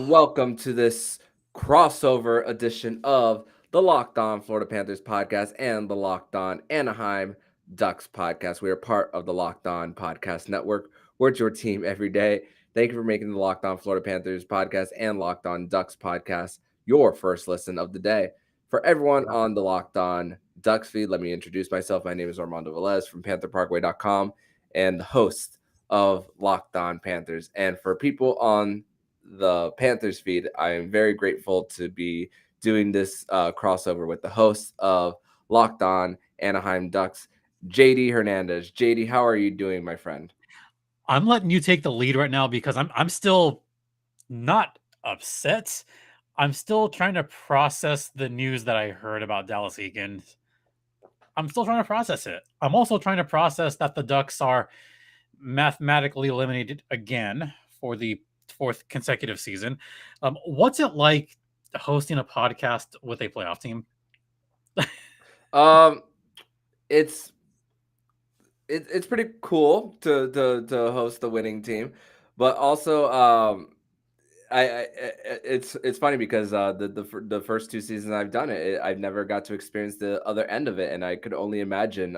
Welcome to this crossover edition of the Locked On Florida Panthers podcast and the Locked On Anaheim Ducks podcast. We are part of the Locked On Podcast Network. We're at your team every day. Thank you for making the Locked On Florida Panthers podcast and Locked On Ducks podcast your first listen of the day. For everyone on the Locked On Ducks feed, let me introduce myself. My name is Armando Velez from PantherParkway.com and the host of Locked On Panthers. And for people on the Panthers feed, I am very grateful to be doing this crossover with the host of Locked On Anaheim Ducks, JD Hernandez. JD, how are you doing, my friend? I'm letting you take the lead right now because I'm still not upset. I'm still trying to process the news that I heard about Dallas Eakins. I'm still trying to process it. I'm also trying to process that the Ducks are mathematically eliminated again for the fourth consecutive season. What's it like hosting a podcast with a playoff team? Um, it's it's pretty cool to host the winning team, but also I it's funny because the first two seasons I've done it, I've never got to experience the other end of it, and I could only imagine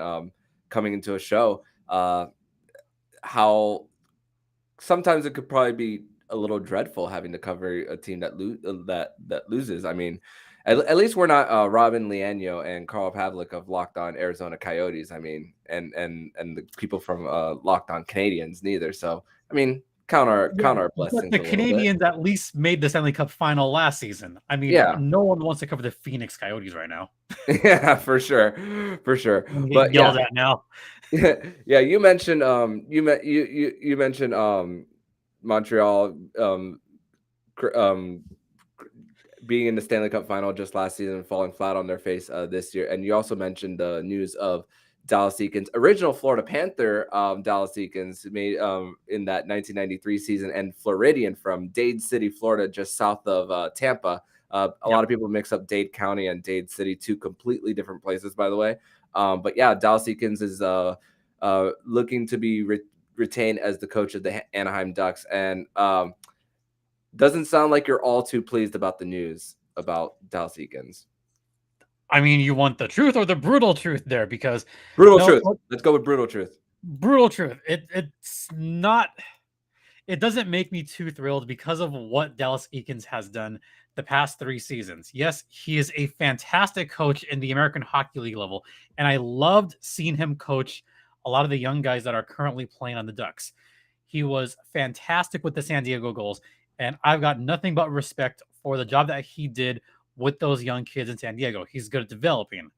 coming into a show how sometimes it could probably be a little dreadful having to cover a team that loses. I mean, at least we're not Robin Leano and Carl Pavlik of Locked On Arizona Coyotes. I mean, and the people from Locked On Canadians neither. So I mean, Yeah, count our but blessings the a little bit. Canadians at least made the Stanley Cup final last season. I mean, Yeah, no one wants to cover the Phoenix Coyotes right now. yeah, for sure, for sure. I'm getting But yeah, yelled at now. yeah. You mentioned you mentioned Montreal um being in the Stanley Cup final just last season and falling flat on their face this year. And you also mentioned the news of Dallas Eakins, original Florida Panther. Dallas Eakins made in that 1993 season, and Floridian from Dade City, Florida, just south of Tampa. A lot Yep. of people mix up Dade County and Dade City, two completely different places, by the way. But yeah, Dallas Eakins is looking to be retained as the coach of the Anaheim Ducks, and doesn't sound like you're all too pleased about the news about Dallas Eakins. I mean, you want the truth or the brutal truth there? Because Brutal no, truth. Let's go with brutal truth. brutal truth. It's not. It doesn't make me too thrilled because of what Dallas Eakins has done the past 3 seasons. Yes, he is a fantastic coach in the American Hockey League level, and I loved seeing him coach a lot of the young guys that are currently playing on the Ducks. He was fantastic with the San Diego Gulls, and I've got nothing but respect for the job that he did with those young kids in San Diego. He's good at developing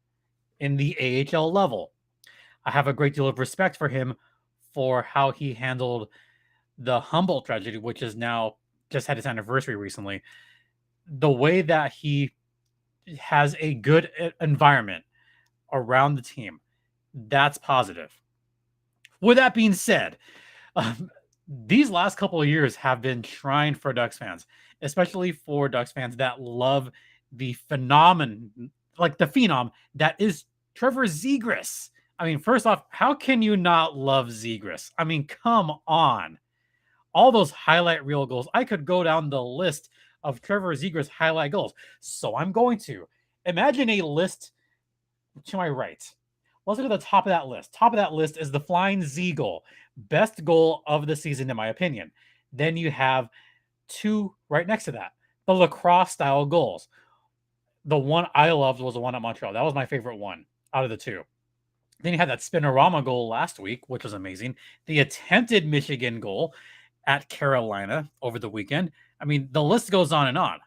in the AHL level. I have a great deal of respect for him for how he handled the Humboldt tragedy, which is now just had its anniversary recently. The way that he has a good environment around the team, that's positive. With that being said, these last couple of years have been trying for Ducks fans, especially for Ducks fans that love the phenomenon, like the phenom that is Trevor Zegras. I mean, first off, how can you not love Zegras? I mean, come on. All those highlight reel goals. I could go down the list of Trevor Zegras highlight goals. So I'm going to imagine a list to my right. Let's look at the top of that list. Top of that list is the Flying Z goal, best goal of the season, in my opinion. Then you have two right next to that, the lacrosse style goals. The one I loved was the one at Montreal. That was my favorite one out of the two. Then you had that spinorama goal last week, which was amazing. The attempted Michigan goal at Carolina over the weekend. I mean, the list goes on and on.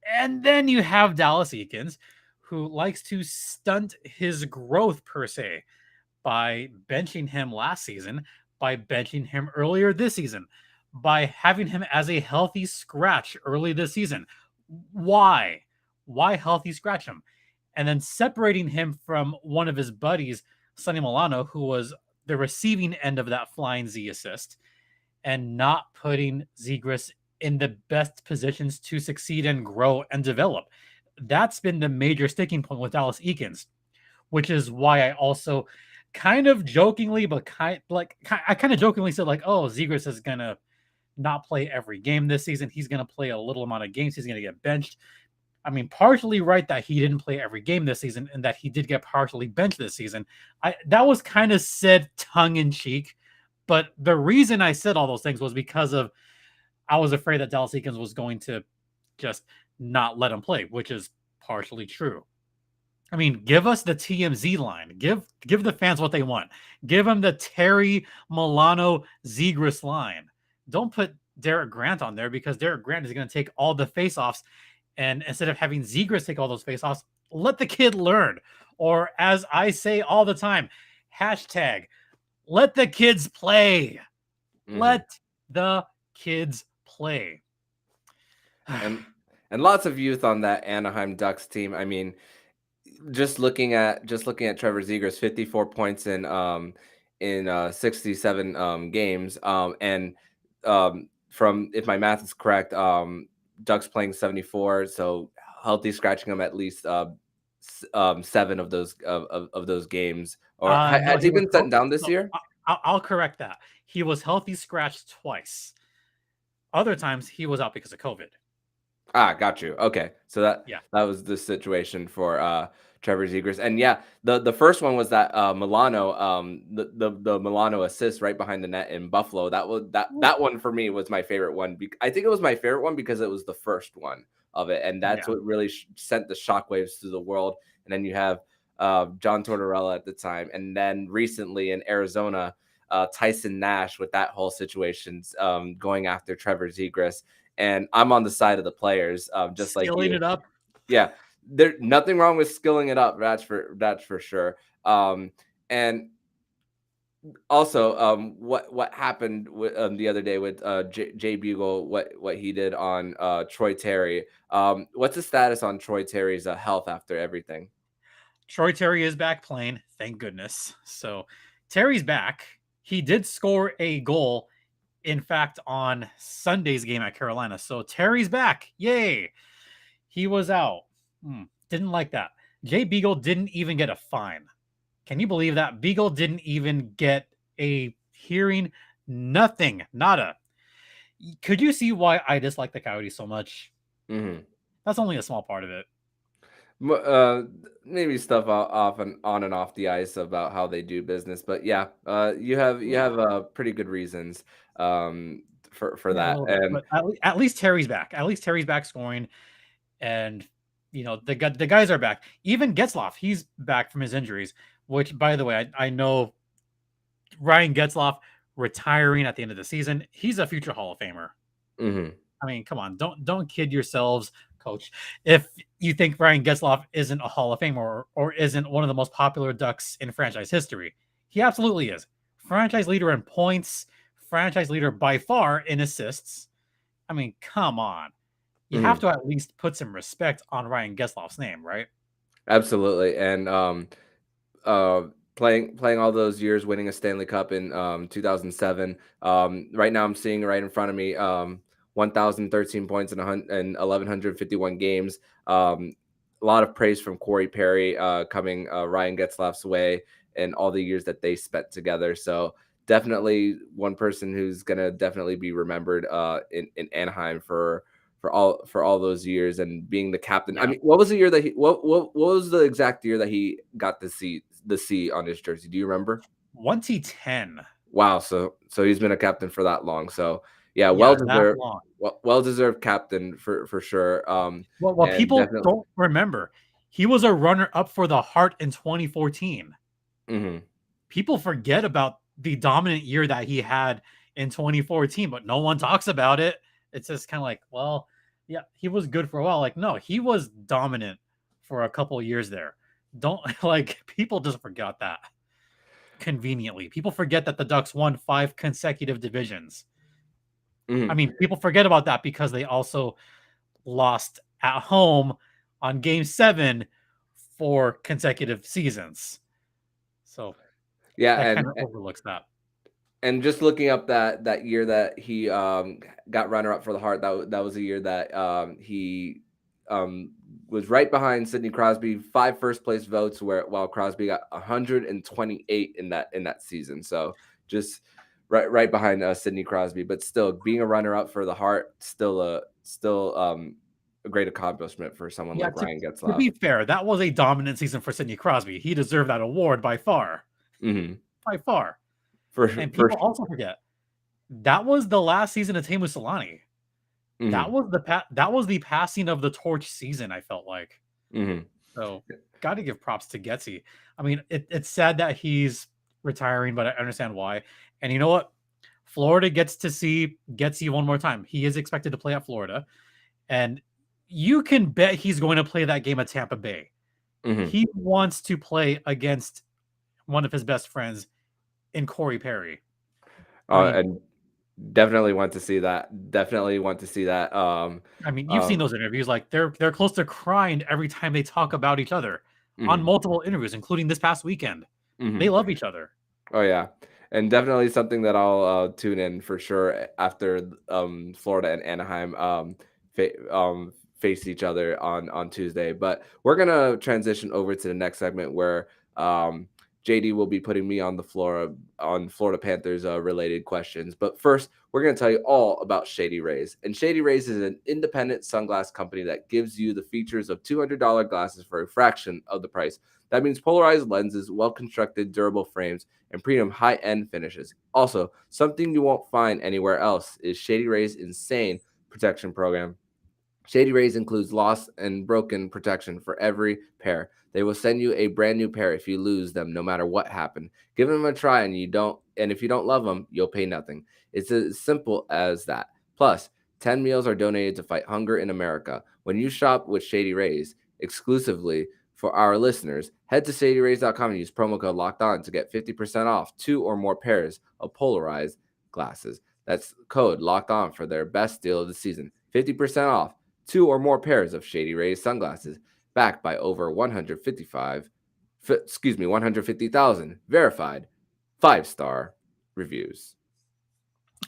And then you have Dallas Eakins, who likes to stunt his growth per se by benching him last season, by benching him earlier this season, by having him as a healthy scratch early this season. Why? Why healthy scratch him? And then separating him from one of his buddies, Sonny Milano, who was the receiving end of that Flying Z assist, and not putting Zegras in the best positions to succeed and grow and develop. That's been the major sticking point with Dallas Eakins, which is why I also kind of jokingly, but I kind of jokingly said like, "Oh, Zegras is gonna not play every game this season. He's going to play a little amount of games. He's going to get benched. I mean, partially right that he didn't play every game this season and that he did get partially benched this season. That was kind of said tongue in cheek, but the reason I said all those things was because of I was afraid that Dallas Eakins was going to just not let him play, which is partially true. I mean, give us the TMZ line. Give the fans what they want. Give them the Terry Milano Zegras line. Don't put Derek Grant on there because Derek Grant is going to take all the faceoffs, and instead of having Zegras take all those faceoffs, let the kid learn. Or as I say all the time, hashtag let the kids play. Let the kids play. and lots of youth on that Anaheim Ducks team. I mean, just looking at Trevor Zegras, 54 points in 67 games, and from, if my math is correct, Ducks playing 74, so healthy scratching him at least 7 of those games. Or No, has he been sent down this year? I'll correct that. He was healthy scratched twice. Other times he was out because of COVID. Got you. Okay, so that was the situation for Trevor Zegras, and the first one was that Milano, the Milano assist right behind the net in Buffalo. That one for me was my favorite one. I think it was my favorite one because it was the first one of it, and that's what really sent the shockwaves through the world. And then you have John Tortorella at the time, and then recently in Arizona, Tyson Nash with that whole situation, going after Trevor Zegras. And I'm on the side of the players, just like you. Skilling it up. Yeah, there's nothing wrong with skilling it up. That's for sure. And also, what happened with, the other day with Jay Bugle, what he did on Troy Terry. What's the status on Troy Terry's health after everything? Troy Terry is back playing, thank goodness. So Terry's back. He did score a goal, in fact, on Sunday's game at Carolina. So Terry's back. Yay. He was out. Didn't like that. Jay Beagle didn't even get a fine. Can you believe that? Beagle didn't even get a hearing. Nothing. Nada. Could you see why I dislike the Coyotes so much? That's only a small part of it. Maybe stuff off and on and off the ice about how they do business, but you have pretty good reasons for that. And but at least Terry's back. At least Terry's back scoring, and the guys are back. Even Getzlaf, he's back from his injuries. Which, by the way, I know Ryan Getzlaf retiring at the end of the season. He's a future Hall of Famer. I mean, come on, don't kid yourselves, Coach. If you think Ryan Getzlaf isn't a Hall of Famer or isn't one of the most popular Ducks in franchise history, he absolutely is. Franchise leader in points, franchise leader by far in assists. I mean, come on. You have to at least put some respect on Ryan Getzlaf's name, right? Absolutely. And playing all those years, winning a Stanley Cup in 2007. Right now I'm seeing right in front of me 1,013 points in 1,151 games. A lot of praise from Corey Perry coming Ryan Getzlaf's way and all the years that they spent together. So definitely one person who's gonna definitely be remembered in Anaheim for all those years and being the captain. I mean, what was the year that what was the exact year that he got the C on his jersey? Do you remember? 2010. Wow, so he's been a captain for that long. So well deserved. Well deserved captain for sure. Well, people don't remember, he was a runner up for the Hart in 2014. People forget about the dominant year that he had in 2014, but no one talks about it. It's just kind of like, well, yeah, he was good for a while. Like, no, he was dominant for a couple of years there. People just forgot that. Conveniently, people forget that the Ducks won 5 consecutive divisions. I mean, people forget about that because they also lost at home on Game 7 for consecutive seasons. So that kind of overlooks that. And just looking up that year that he got runner up for the Hart, that was a year that he was right behind Sidney Crosby, 5 first place votes, while Crosby got 128 in that season. So just right behind Sidney Crosby, but still being a runner up for the Hart, a great accomplishment for someone Yeah, like Ryan to be Getzlaf. fair, that was a dominant season for Sidney Crosby. He deserved that award by far. Mm-hmm. By far. For And for people also forget that was the last season of Teemu Selanne. mm-hmm. That was the passing of the torch season, I felt like. Mm-hmm. So got to give props to Getsy. I mean, it's sad that he's retiring, but I understand why. And you know what? Florida gets to see Getsy one more time. He is expected to play at Florida, and you can bet he's going to play that game at Tampa Bay. Mm-hmm. He wants to play against one of his best friends in Corey Perry. I mean, And definitely want to see that. Definitely want to see that. You've seen those interviews. Like they're close to crying every time they talk about each other on Mm-hmm. multiple interviews, including this past weekend. Mm-hmm. They love each other. Oh yeah, and definitely something that I'll tune in for sure after Florida and Anaheim face each other on Tuesday. But we're gonna transition over to the next segment where JD will be putting me on the floor on Florida Panthers related questions. But first, we're gonna tell you all about Shady Rays. And Shady Rays is an independent sunglass company that gives you the features of $200 glasses for a fraction of the price. That means polarized lenses, well-constructed, durable frames, and premium high-end finishes. Also, something you won't find anywhere else is Shady Rays' insane protection program. Shady Rays includes lost and broken protection for every pair. They will send you a brand new pair if you lose them, no matter what happened. Give them a try, and if you don't love them, you'll pay nothing. It's as simple as that. Plus, 10 meals are donated to fight hunger in America. When you shop with Shady Rays exclusively for our listeners, head to shadyrays.com and use promo code Locked On to get 50% off 2 or more pairs of polarized glasses. That's code Locked On for their best deal of the season. 50% off 2 or more pairs of Shady Rays sunglasses, backed by over 150,000 verified 5-star reviews.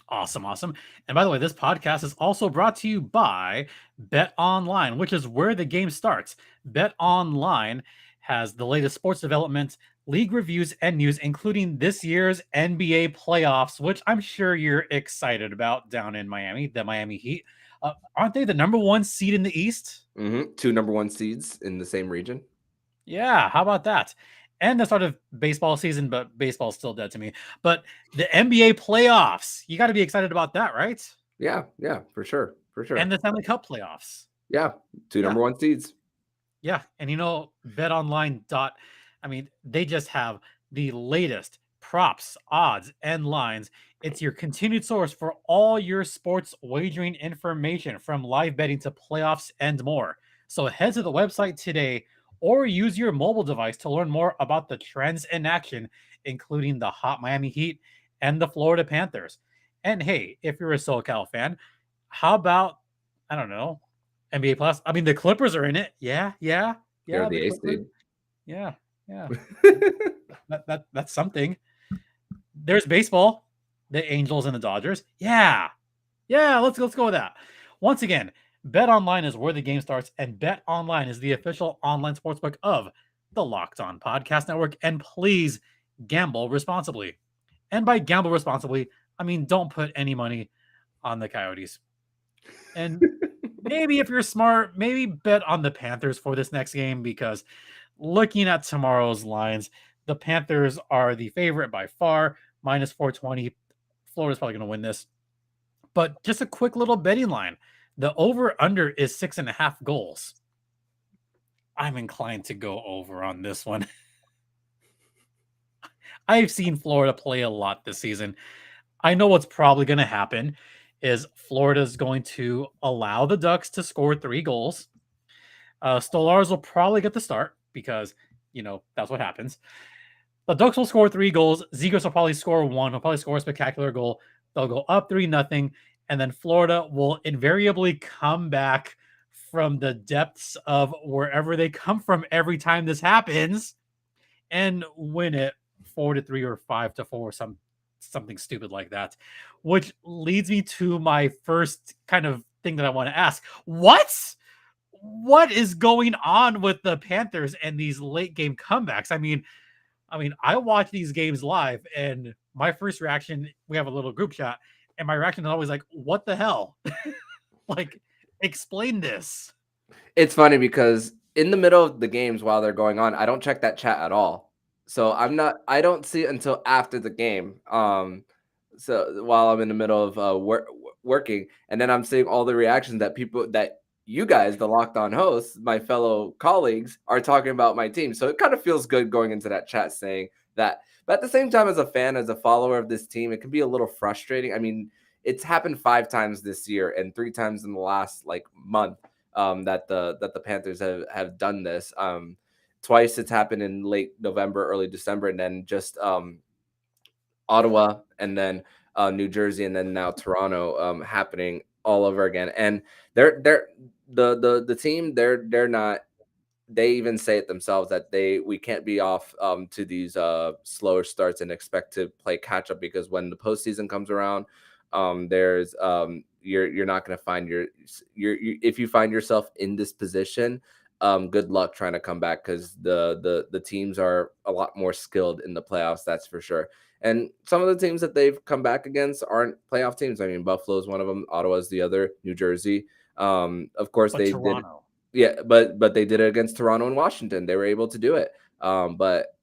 Awesome. And by the way, this podcast is also brought to you by BetOnline, which is where the game starts. BetOnline has the latest sports development, league reviews, and news, including this year's NBA playoffs, which I'm sure you're excited about down in Miami, the Miami Heat. Aren't they the number 1 seed in the East? Mm-hmm. 2 number 1 seeds in the same region. Yeah, how about that? And the start of baseball season, but baseball's still dead to me. But the NBA playoffs, you got to be excited about that, right? Yeah, for sure. And the Stanley Cup playoffs. Yeah, 2 number 1 seeds. Yeah, and BetOnline. They just have the latest props, odds, and lines. It's your continued source for all your sports wagering information, from live betting to playoffs and more. So head to the website today or use your mobile device to learn more about the trends in action, including the hot Miami Heat and the Florida Panthers. And hey, if you're a SoCal fan, how about, I don't know, NBA Plus? I mean, the Clippers are in it. Yeah. They're the ace seed. Yeah. That's something. There's baseball, the Angels and the Dodgers. Yeah. Let's go with that. Once again, BetOnline is where the game starts, and BetOnline is the official online sportsbook of the Locked On Podcast Network. And please gamble responsibly. And by gamble responsibly, I mean don't put any money on the Coyotes. And maybe if you're smart, maybe bet on the Panthers for this next game, because looking at tomorrow's lines, the Panthers are the favorite by far, minus 420. Florida's probably going to win this. But just a quick little betting line. The over-under is 6.5 goals. I'm inclined to go over on this one. I've seen Florida play a lot this season. I know what's probably going to happen is Florida's going to allow the Ducks to score 3 goals. Stolarz will probably get the start because, that's what happens. The Ducks will score 3 goals. Zegras will probably score 1. He'll probably score a spectacular goal. They'll go up 3-0. And then Florida will invariably come back from the depths of wherever they come from every time this happens and win it 4-3 or 5-4, something stupid like that. Which leads me to my first kind of thing that I want to ask. What is going on with the Panthers and these late game comebacks? I mean, I watch these games live, and my first reaction, we have a little group chat, and my reaction is always like, "What the hell? Like, explain this." It's funny because in the middle of the games while they're going on, I don't check that chat at all. So I don't see it until after the game. So while I'm in the middle of working, and then I'm seeing all the reactions that people that you guys, the Locked On hosts, my fellow colleagues, are talking about my team. So it kind of feels good going into that chat saying that. But at the same time, as a fan, as a follower of this team, it can be a little frustrating. I mean, it's happened 5 times this year and 3 times in the last like month, that the Panthers have done this. Twice it's happened in late November, early December, and then just Ottawa, and then New Jersey, and then now Toronto, happening all over again. And they're the team, they're not, they even say it themselves that we can't be off to these slower starts and expect to play catch up, because when the postseason comes around, there's you're not going to find if you find yourself in this position, good luck trying to come back, because the teams are a lot more skilled in the playoffs, that's for sure. And some of the teams that they've come back against aren't playoff teams. I mean, Buffalo's one of them, Ottawa's the other, New Jersey. Of course, But they did. Toronto, Yeah, but they did it against Toronto and Washington. They were able to do it. But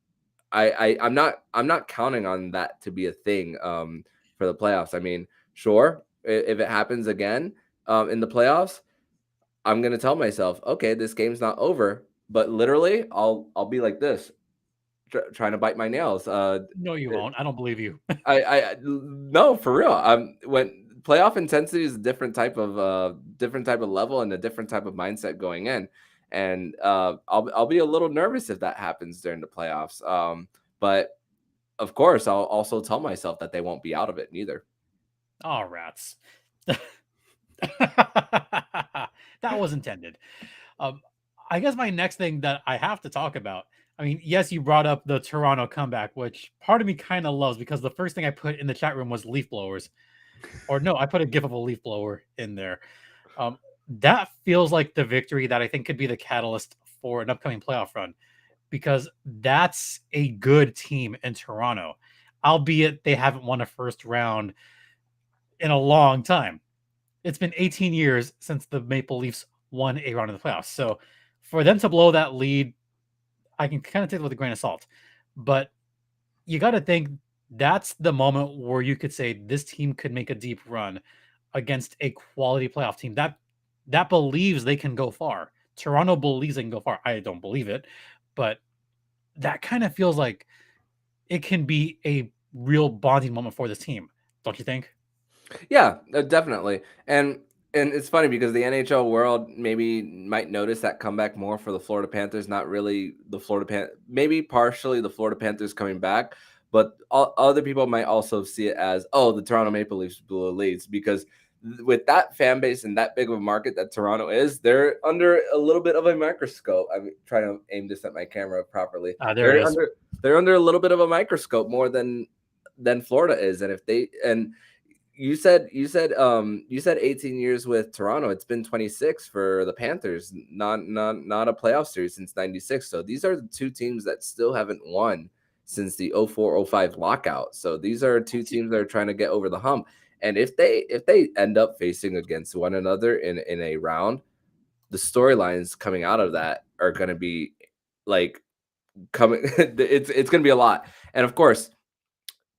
I'm not counting on that to be a thing for the playoffs. I mean, sure, if it happens again in the playoffs, I'm gonna tell myself, okay, this game's not over. But literally, I'll be like this, trying to bite my nails. no, you won't. I don't believe you. No, for real. When playoff intensity is a different type of level and a different type of mindset going in, and I'll be a little nervous if that happens during the playoffs. But of course, I'll also tell myself that they won't be out of it neither. Oh, rats. That was intended. Um, I guess my next thing that I have to talk about. I mean, yes, you brought up the Toronto comeback, which part of me kind of loves because the first thing I put in the chat room was leaf blowers. Or no, I put a gif of a leaf blower in there. Um, that feels like the victory that I think could be the catalyst for an upcoming playoff run, because that's a good team in Toronto, albeit they haven't won a first round in a long time. It's been 18 years since the Maple Leafs won a round in the playoffs. So for them to blow that lead, I can kind of take it with a grain of salt. But you got to think that's the moment where you could say this team could make a deep run against a quality playoff team that believes they can go far. Toronto believes they can go far. I don't believe it, but that kind of feels like it can be a real bonding moment for this team. Don't you think? Yeah, definitely. And it's funny because the NHL world maybe might notice that comeback more for the Florida Panthers, not really the maybe partially the Florida Panthers coming back, but other people might also see it as, oh, the Toronto Maple Leafs blew the leads, because with that fan base and that big of a market that Toronto is, they're under a little bit of a microscope. I'm trying to aim this at my camera properly. There it They're is. under a little bit of a microscope more than Florida is. And if they and you said 18 years with Toronto. It's been 26 for the Panthers. Not a playoff series since 96. So these are the two teams that still haven't won since the 04-05 lockout. So these are two teams that are trying to get over the hump. And if they end up facing against one another in a round, the storylines coming out of that are going to be like coming. It's going to be a lot. And of course,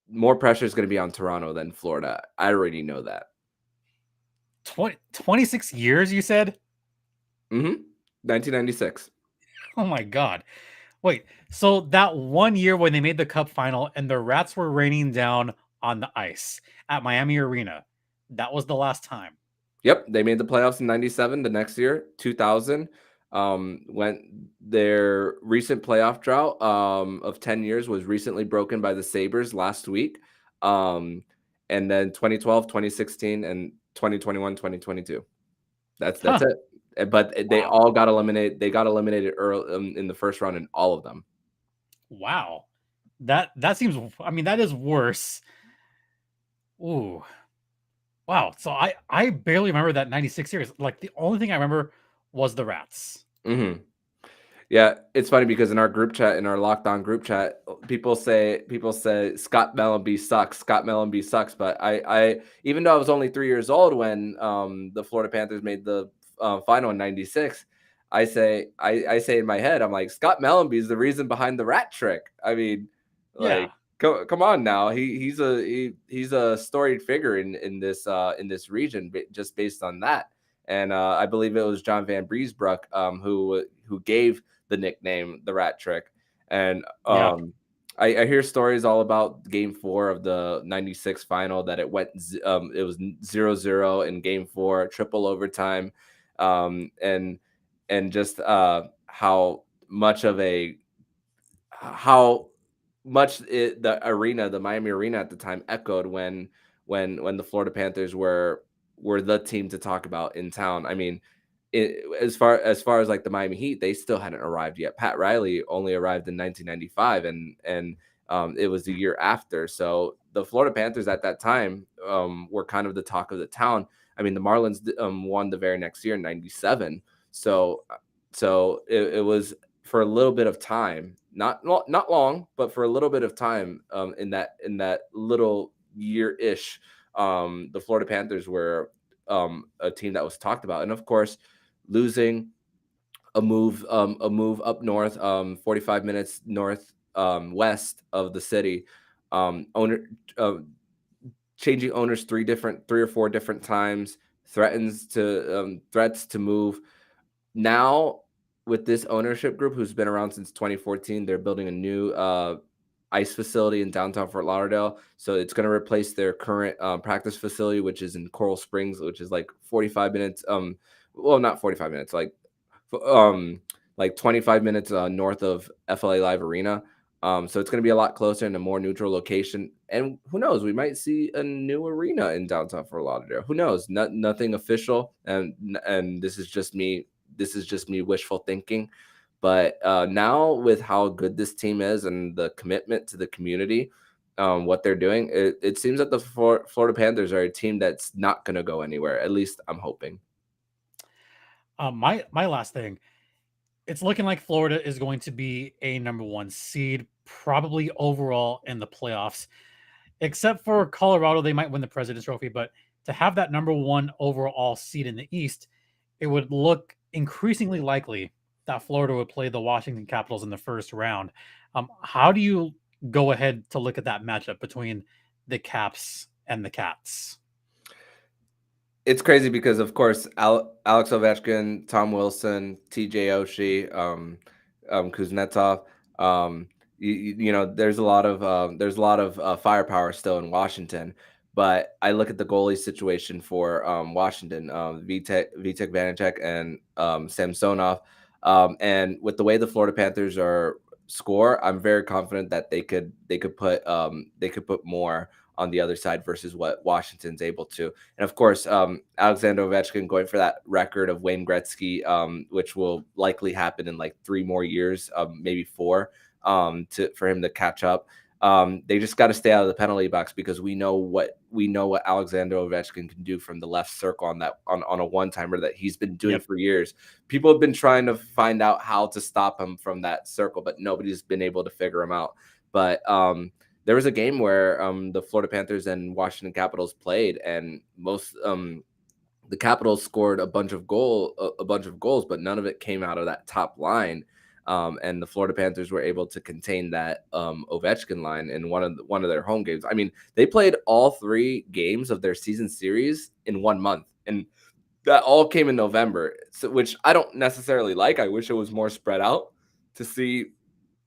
more pressure is going to be on Toronto than Florida. I already know that. 26 years, you said? 1996. Oh my God. Wait, so that one year when they made the cup final and the Rats were raining down on the ice at Miami Arena, that was the last time. Yep, they made the playoffs in 97. The next year, 2000, when their recent playoff drought of 10 years was recently broken by the Sabres last week. And then 2012, 2016, and 2021, 2022. That's Huh. it. But they Wow. all got eliminated. They got eliminated early in the first round in all of them. Wow. That seems, I mean, that is worse. Ooh. Wow. So I barely remember that 96 series. Like the only thing I remember was the Rats. Hmm. Yeah, it's funny because in our group chat, in our Locked On group chat, people say Scott Mellenby sucks. Scott Mellenby sucks. But I even though I was only 3 years old when the Florida Panthers made the final in '96, I say in my head, I'm like, Scott Mellenby is the reason behind the rat trick. I mean, Yeah, like come on now, he's a storied figure in this region just based on that. And I believe it was John Van Briesbroek who gave the nickname the Rat Trick. And yeah, I hear stories all about Game 4 of the '96 final that it was 0-0 in Game 4, triple overtime, and just how much of a how the Miami arena at the time echoed when the Florida Panthers were the team to talk about in town. I mean, as far as like the Miami Heat, they still hadn't arrived yet. Pat Riley only arrived in 1995, and it was the year after. So the Florida Panthers at that time were kind of the talk of the town. I mean, the Marlins won the very next year in '97. So it was for a little bit of time, not long, but for a little bit of time in that little year ish. The Florida Panthers were a team that was talked about, and of course, losing a move up north, 45 minutes north west of the city, owner uh, changing owners three or four different times, threats to move. Now with this ownership group who's been around since 2014, they're building a new ice facility in downtown Fort Lauderdale. So it's going to replace their current practice facility, which is in Coral Springs, which is like 45 minutes. Well, not 45 minutes, um, like 25 minutes north of FLA Live Arena. So it's going to be a lot closer in a more neutral location. And who knows, we might see a new arena in downtown Fort Lauderdale. Who knows? Nothing official, and this is just me. This is just me wishful thinking. But now with how good this team is and the commitment to the community, what they're doing, it seems that the Florida Panthers are a team that's not going to go anywhere. At least I'm hoping. my last thing. It's looking like Florida is going to be a number one seed, probably overall in the playoffs. Except for Colorado, they might win the President's Trophy. But to have that number one overall seed in the East, it would look increasingly likely that Florida would play the Washington Capitals in the first round. How do you go ahead to look at that matchup between the Caps and the Cats? It's crazy because, of course, Alex Ovechkin, Tom Wilson, TJ Oshie, Kuznetsov. Um, there's a lot of firepower still in Washington. But I look at the goalie situation for Washington, Vitek Vanacek and Samsonov, and with the way the Florida Panthers are score, I'm very confident that they could put more on the other side versus what Washington's able to. And of course, Alexander Ovechkin going for that record of Wayne Gretzky, which will likely happen in like 3 more years, maybe four, for him to catch up. They just got to stay out of the penalty box because we know what Alexander Ovechkin can do from the left circle on a one timer that he's been doing Yep. for years. People have been trying to find out how to stop him from that circle, but nobody's been able to figure him out. But there was a game where the Florida Panthers and Washington Capitals played, and the Capitals scored a bunch of goals, but none of it came out of that top line. And the Florida Panthers were able to contain that Ovechkin line in one of their home games. I mean, they played all 3 games of their season series in 1 month, and that all came in November, which I don't necessarily like. I wish it was more spread out to see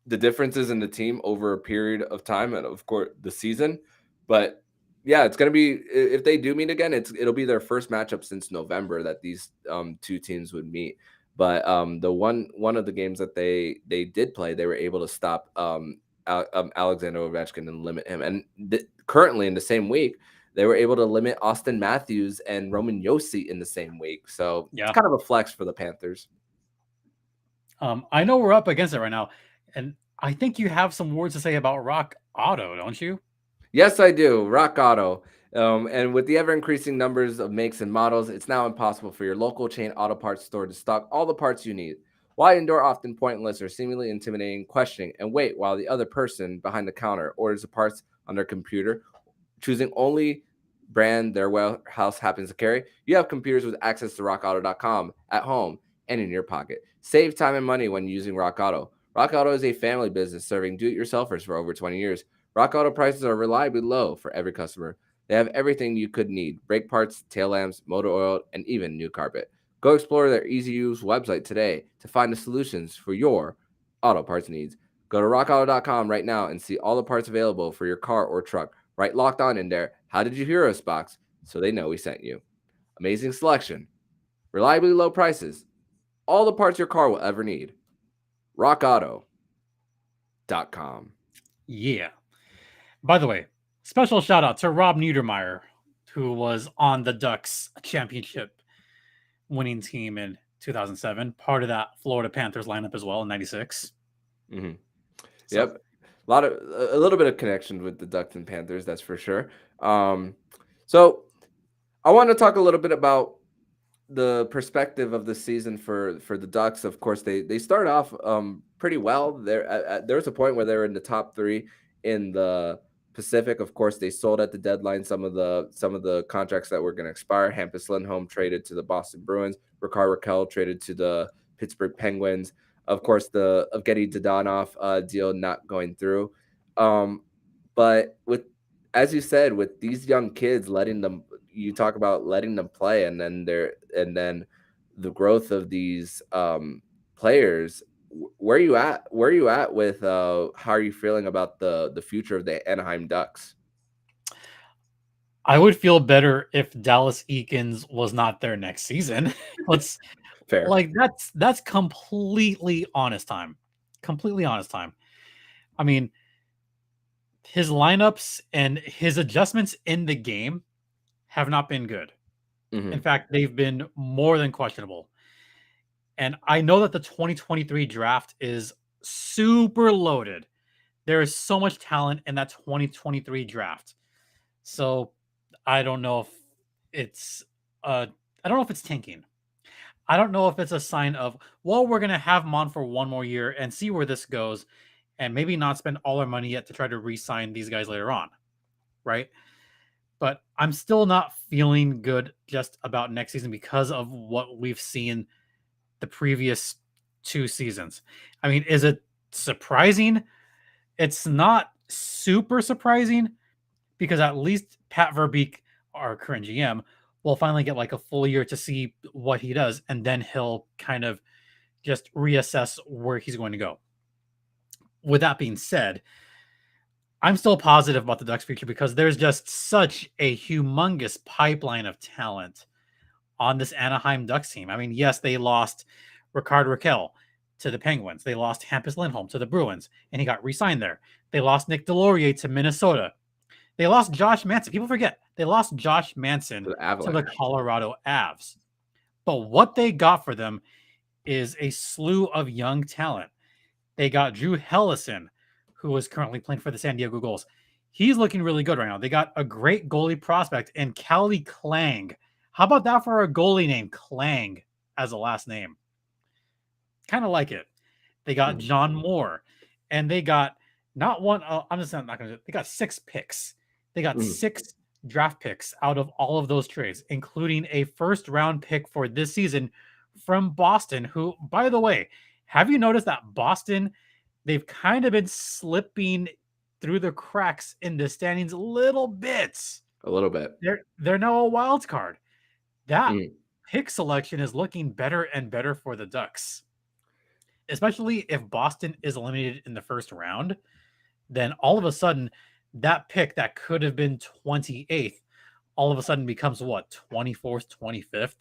the differences in the team over a period of time and of course the season. But yeah, it's going to be, if they do meet again, it'll be their first matchup since November that these two teams would meet. But the one of the games that they did play, they were able to stop Alexander Ovechkin and limit him. And currently in the same week, they were able to limit Austin Matthews and Roman Yossi in the same week. So it's Yeah. kind of a flex for the Panthers. I know we're up against it right now, and I think you have some words to say about Rock Auto, don't you? Yes, I do. Rock Auto. And with the ever increasing numbers of makes and models, it's now impossible for your local chain auto parts store to stock all the parts you need. Why endure often pointless or seemingly intimidating questioning and wait while the other person behind the counter orders the parts on their computer, choosing only brand their warehouse happens to carry? You have computers with access to rockauto.com at home and in your pocket. Save time and money when using Rock Auto. Rock Auto is a family business serving do-it-yourselfers for over 20 years. Rock Auto prices are reliably low for every customer. They have everything you could need: brake parts, tail lamps, motor oil, and even new carpet. Go explore their easy-to-use website today to find the solutions for your auto parts needs. Go to rockauto.com right now and see all the parts available for your car or truck. Right locked on in there. How did you hear us box? So they know we sent you. Amazing selection, reliably low prices, all the parts your car will ever need. rockauto.com. Yeah. By the way, special shout out to Rob Niedermeyer, who was on the Ducks championship winning team in 2007, part of that Florida Panthers lineup as well in '96. Mm-hmm. So, Yep. A little bit of connection with the Ducks and Panthers, that's for sure. So I want to talk a little bit about the perspective of the season for the Ducks. Of course, they start off pretty well. There was a point where they were in the top three in the Pacific. Of course, they sold at the deadline some of the contracts that were going to expire. Hampus Lindholm traded to the Boston Bruins. Rickard Rakell traded to the Pittsburgh Penguins. Of course, the Evgeny Dadonov deal not going through. But with, as you said, with these young kids, letting them, you talk about letting them play, and then the growth of these players. Where are you at? Where are you at with how are you feeling about the future of the Anaheim Ducks? I would feel better if Dallas Eakins was not there next season. Let's Fair. like that's completely honest time. Completely honest time. I mean, his lineups and his adjustments in the game have not been good. In Mm-hmm. fact, they've been more than questionable. And I know that the 2023 draft is super loaded. There is so much talent in that 2023 draft. So I don't know if it's I don't know if it's tanking. I don't know if it's a sign of, well, we're gonna have him on for one more year and see where this goes, and maybe not spend all our money yet to try to re-sign these guys later on, right? But I'm still not feeling good just about next season because of what we've seen the previous two seasons. I mean, is it surprising? It's not super surprising because at least Pat Verbeek, our current GM, will finally get like a full year to see what he does, and then he'll kind of just reassess where he's going to go. With that being said, I'm still positive about the Ducks' future because there's just such a humongous pipeline of talent on this Anaheim Ducks team. I mean, yes, they lost Rickard Rakell to the Penguins. They lost Hampus Lindholm to the Bruins, and he got re-signed there. They lost Nick Delorier to Minnesota. They lost Josh Manson. People forget they lost Josh Manson The to the Avalanche. Colorado Avs. But what they got for them is a slew of young talent. They got Drew Hellison, who is currently playing for the San Diego Gulls. He's looking really good right now. They got a great goalie prospect in Callie Klang. How about that for a goalie named Klang as a last name? Kind of like it. They got John Moore, and they got not one. I'm just not going to. They got 6 picks. They got 6 draft picks out of all of those trades, including a first-round pick for this season from Boston. Who, by the way, have you noticed that Boston? They've kind of been slipping through the cracks in the standings a little bit. A little bit. They're now a wild card. That pick selection is looking better and better for the Ducks, especially if Boston is eliminated in the first round. Then all of a sudden, that pick that could have been 28th, all of a sudden becomes what, 24th, 25th?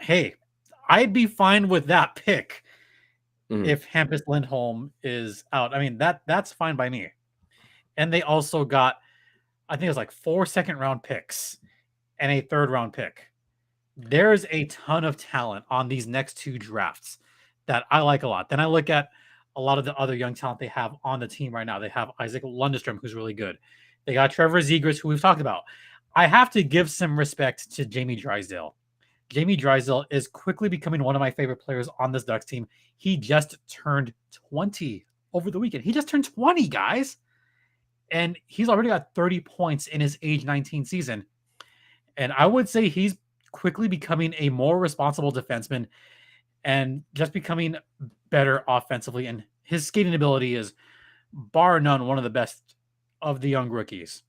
Hey, I'd be fine with that pick if Hampus Lindholm is out. I mean, that's fine by me. And they also got, I think it was like 4 second-round picks and a third-round pick. There's a ton of talent on these next 2 drafts that I like a lot. Then I look at a lot of the other young talent they have on the team right now. They have Isaac Lundestrom, who's really good. They got Trevor Zegras, who we've talked about. I have to give some respect to Jamie Drysdale. Jamie Drysdale is quickly becoming one of my favorite players on this Ducks team. He just turned 20 over the weekend. He just turned 20, guys. And he's already got 30 points in his age 19 season. And I would say he's quickly becoming a more responsible defenseman and just becoming better offensively. And his skating ability is, bar none, one of the best of the young rookies.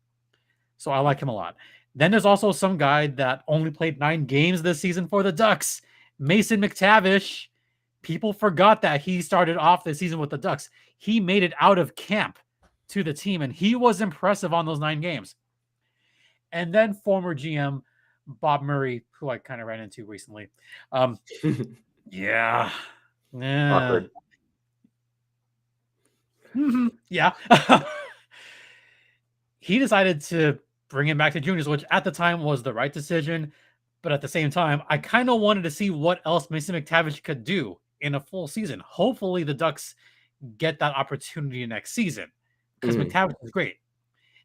So I like him a lot. Then there's also some guy that only played 9 games this season for the Ducks, Mason McTavish. People forgot that he started off the season with the Ducks. He made it out of camp to the team, and he was impressive on those 9 games. And then former GM Bob Murray, who I kind of ran into recently. Yeah. Awkward. Yeah. He decided to bring him back to juniors, which at the time was the right decision. But at the same time, I kind of wanted to see what else Mason McTavish could do in a full season. Hopefully the Ducks get that opportunity next season because McTavish is great.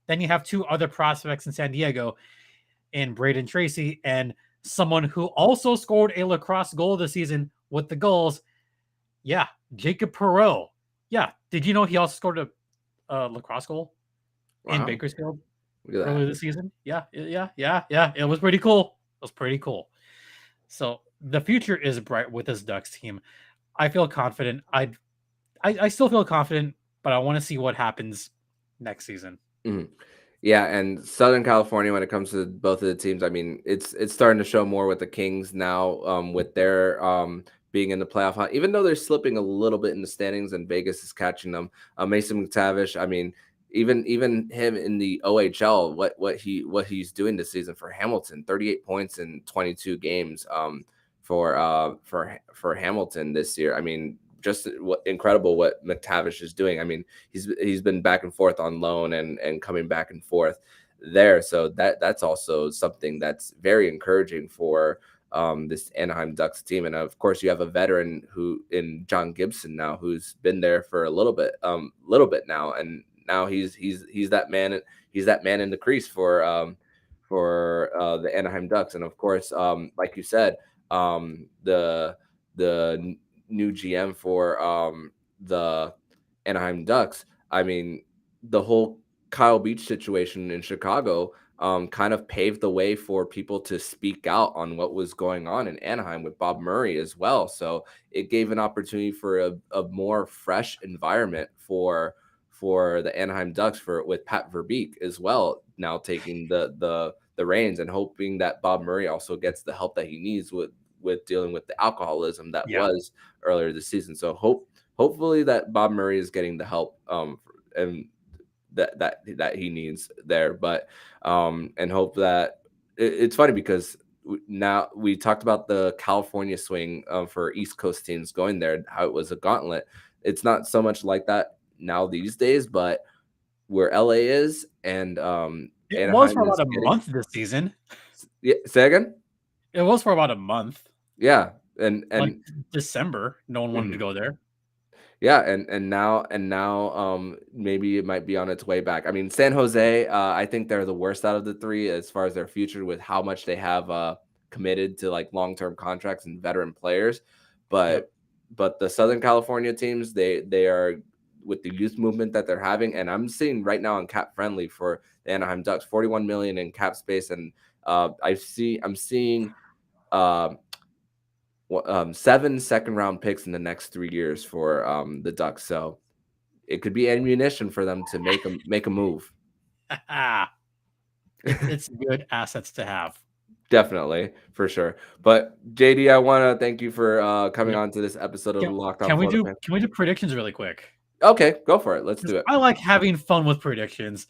Then you have 2 other prospects in San Diego in Braden Tracy and someone who also scored a lacrosse goal this season with the Gulls. Yeah, Jacob Perreault. Yeah, did you know he also scored a lacrosse goal in Bakersfield earlier this season? Yeah. It was pretty cool. So the future is bright with this Ducks team. I feel confident. I still feel confident, but I want to see what happens next season. Yeah, and Southern California, when it comes to both of the teams, I mean, it's starting to show more with the Kings now, with their being in the playoff hunt. Even though they're slipping a little bit in the standings, and Vegas is catching them. Mason McTavish, I mean, even him in the OHL, what he's doing this season for Hamilton, 38 points in 22 games, for Hamilton this year. I mean, just incredible what McTavish is doing. I mean, he's been back and forth on loan and coming back and forth there. So that's also something that's very encouraging for this Anaheim Ducks team. And of course, you have a veteran who in John Gibson now, who's been there for a little bit now, and now he's that man. He's that man in the crease for the Anaheim Ducks. And of course, like you said, the new GM for the Anaheim Ducks. I mean, the whole Kyle Beach situation in Chicago kind of paved the way for people to speak out on what was going on in Anaheim with Bob Murray as well. So it gave an opportunity for a more fresh environment for the Anaheim Ducks with Pat Verbeek as well, now taking the reins, and hoping that Bob Murray also gets the help that he needs with dealing with the alcoholism that was earlier this season. So hopefully that Bob Murray is getting the help and that he needs there. But and hope that it's funny because now we talked about the California swing for East Coast teams going there, how it was a gauntlet. It's not so much like that now these days, but where LA is and it Anaheim was for about a month this season. Yeah, say again? It was for about a month. Yeah, and like December, no one wanted to go there. Yeah, and now maybe it might be on its way back. I mean, San Jose, I think they're the worst out of the 3 as far as their future, with how much they have committed to like long-term contracts and veteran players. But the Southern California teams, they are, with the youth movement that they're having, and I'm seeing right now on Cap Friendly for the Anaheim Ducks, 41 million in cap space, and I'm seeing 7 second-round picks in the next 3 years for the Ducks. So it could be ammunition for them to make a move. It's good assets to have. Definitely, for sure. But JD, I want to thank you for coming on to this episode of the Locked On Florida Panthers. Can we do predictions really quick? Okay, go for it. Let's do it. I like having fun with predictions.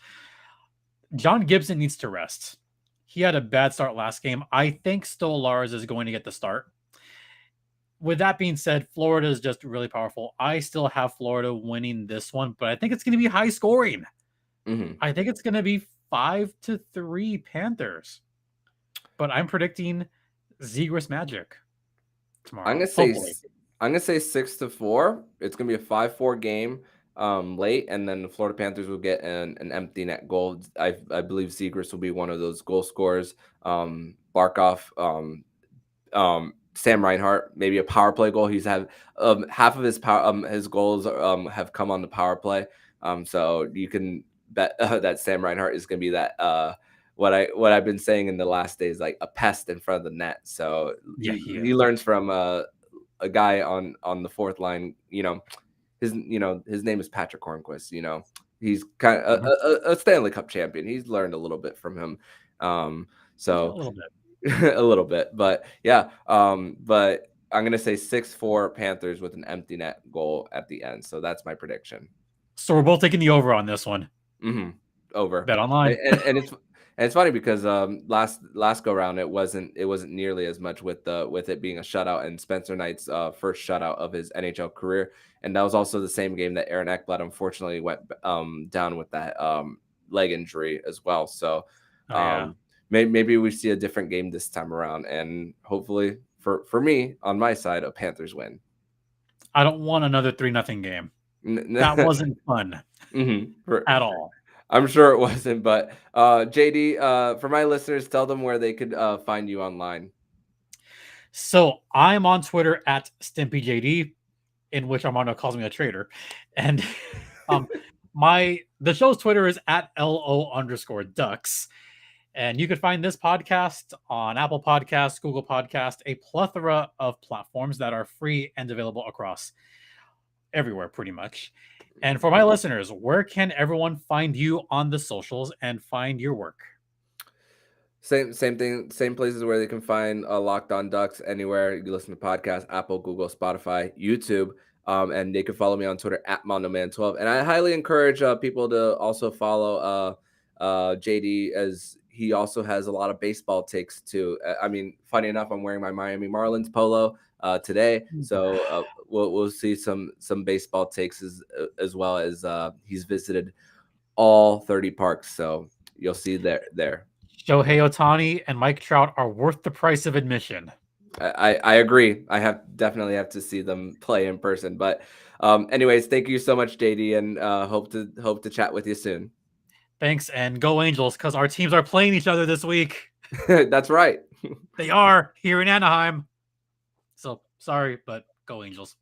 John Gibson needs to rest. He had a bad start last game. I think Stolarz is going to get the start. With that being said, Florida is just really powerful. I still have Florida winning this one, but I think it's going to be high scoring. I think it's going to be 5-3 Panthers. But I'm predicting Zegras Magic tomorrow. I'm gonna say 6-4. It's gonna be a 5-4 game late, and then the Florida Panthers will get an empty net goal. I believe Zegras will be one of those goal scorers. Barkov Sam Reinhart, maybe a power play goal. He's had half of his goals have come on the power play. So you can bet that Sam Reinhart is going to be that what I've been saying in the last days, like a pest in front of the net. So Yeah, he learns from a guy on the fourth line. His name is Patrick Hornquist. He's kind of a Stanley Cup champion. He's learned a little bit from him. So a little bit. a little bit, but yeah. But I'm gonna say 6-4 Panthers with an empty net goal at the end. So that's my prediction. So we're both taking the over on this one. Over. BetOnline. And it's funny because last go round it wasn't nearly as much with it being a shutout and Spencer Knight's first shutout of his NHL career, and that was also the same game that Aaron Ekblad unfortunately went down with that leg injury as well. So maybe we see a different game this time around, and hopefully for me on my side, a Panthers win. I don't want another 3-0 game. That wasn't fun at all. I'm sure it wasn't, but JD, for my listeners, tell them where they could find you online. So I'm on Twitter at StimpyJD, in which Armando calls me a traitor, and the show's Twitter is at LO_Ducks. And you can find this podcast on Apple Podcasts, Google Podcasts, a plethora of platforms that are free and available across everywhere, pretty much. And for my listeners, where can everyone find you on the socials and find your work? Same thing, same places where they can find Locked On Ducks anywhere. You can listen to podcasts, Apple, Google, Spotify, YouTube. And they can follow me on Twitter at MondoMan12. And I highly encourage people to also follow JD, as he also has a lot of baseball takes too. I mean, funny enough, I'm wearing my Miami Marlins polo today, so we'll see some baseball takes as well as he's visited all 30 parks, so you'll see there. Shohei Ohtani and Mike Trout are worth the price of admission. I agree. I definitely have to see them play in person. But anyways, thank you so much, JD, and hope to chat with you soon. Thanks, and go Angels, because our teams are playing each other this week. That's right. They are here in Anaheim. So sorry, but go Angels.